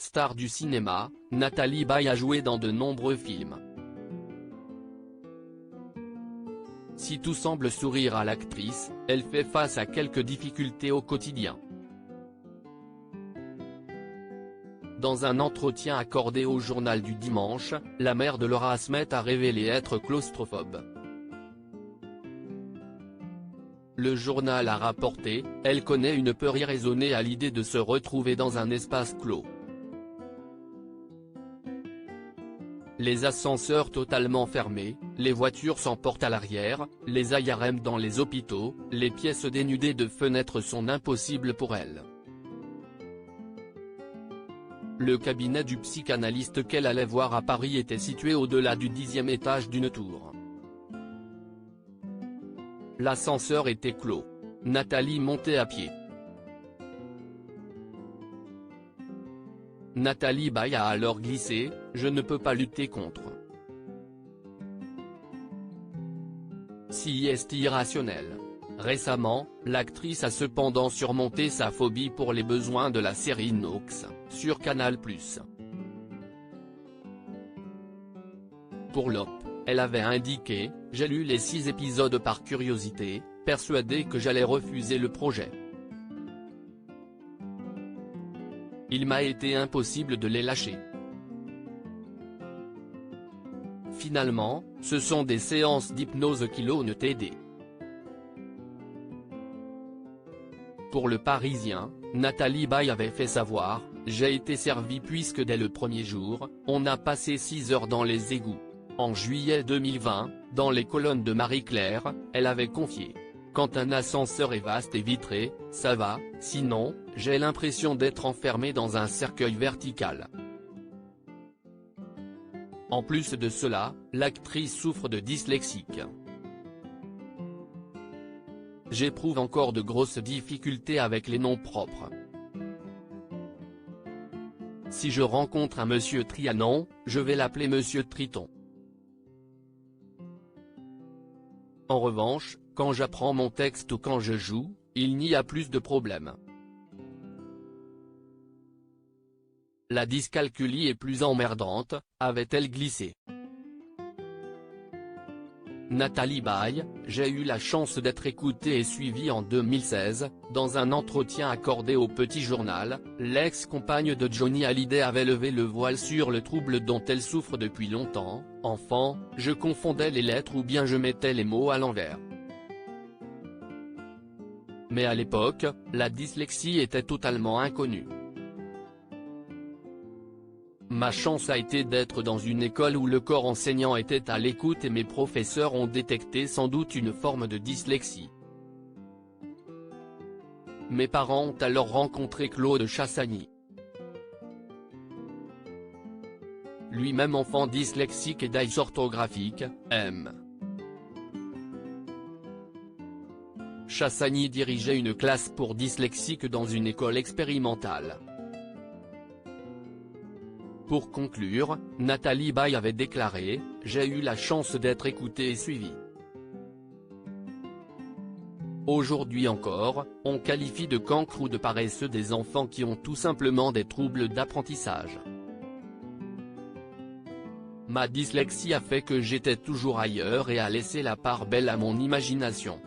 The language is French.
Star du cinéma, Nathalie Baye a joué dans de nombreux films. Si tout semble sourire à l'actrice, elle fait face à quelques difficultés au quotidien. Dans un entretien accordé au journal du dimanche, la mère de Laura Smet a révélé être claustrophobe. Le journal a rapporté, elle connaît une peur irraisonnée à l'idée de se retrouver dans un espace clos. Les ascenseurs totalement fermés, les voitures s'emportent à l'arrière, les IRM dans les hôpitaux, les pièces dénudées de fenêtres sont impossibles pour elle. Le cabinet du psychanalyste qu'elle allait voir à Paris était situé au-delà du 10e étage d'une tour. L'ascenseur était clos. Nathalie montait à pied. Nathalie Baye a alors glissé « Je ne peux pas lutter contre. Si est irrationnel ». Récemment, l'actrice a cependant surmonté sa phobie pour les besoins de la série Nox, sur Canal+. Pour l'OP, elle avait indiqué « J'ai lu les 6 épisodes par curiosité, persuadée que j'allais refuser le projet. Il m'a été impossible de les lâcher. Finalement, ce sont des séances d'hypnose qui l'ont aidé. » Pour Le Parisien, Nathalie Baye avait fait savoir « J'ai été servie puisque dès le premier jour, on a passé 6 heures dans les égouts. » En juillet 2020, dans les colonnes de Marie-Claire, elle avait confié « Quand un ascenseur est vaste et vitré, ça va, sinon, j'ai l'impression d'être enfermée dans un cercueil vertical. » En plus de cela, l'actrice souffre de dyslexique. « J'éprouve encore de grosses difficultés avec les noms propres. Si je rencontre un monsieur Trianon, je vais l'appeler monsieur Triton. En revanche, quand j'apprends mon texte ou quand je joue, il n'y a plus de problème. La dyscalculie est plus emmerdante », avait-elle glissé. Nathalie Baye, j'ai eu la chance d'être écoutée et suivie en 2016, dans un entretien accordé au Petit Journal, l'ex-compagne de Johnny Hallyday avait levé le voile sur le trouble dont elle souffre depuis longtemps. « Enfant, je confondais les lettres ou bien je mettais les mots à l'envers. Mais à l'époque, la dyslexie était totalement inconnue. Ma chance a été d'être dans une école où le corps enseignant était à l'écoute et mes professeurs ont détecté sans doute une forme de dyslexie. Mes parents ont alors rencontré Claude Chassagny. Lui-même enfant dyslexique et dysorthographique, M. Chassagny dirigeait une classe pour dyslexiques dans une école expérimentale. Pour conclure, Nathalie Baye avait déclaré « J'ai eu la chance d'être écoutée et suivie. Aujourd'hui encore, on qualifie de cancres ou de paresseux des enfants qui ont tout simplement des troubles d'apprentissage. Ma dyslexie a fait que j'étais toujours ailleurs et a laissé la part belle à mon imagination.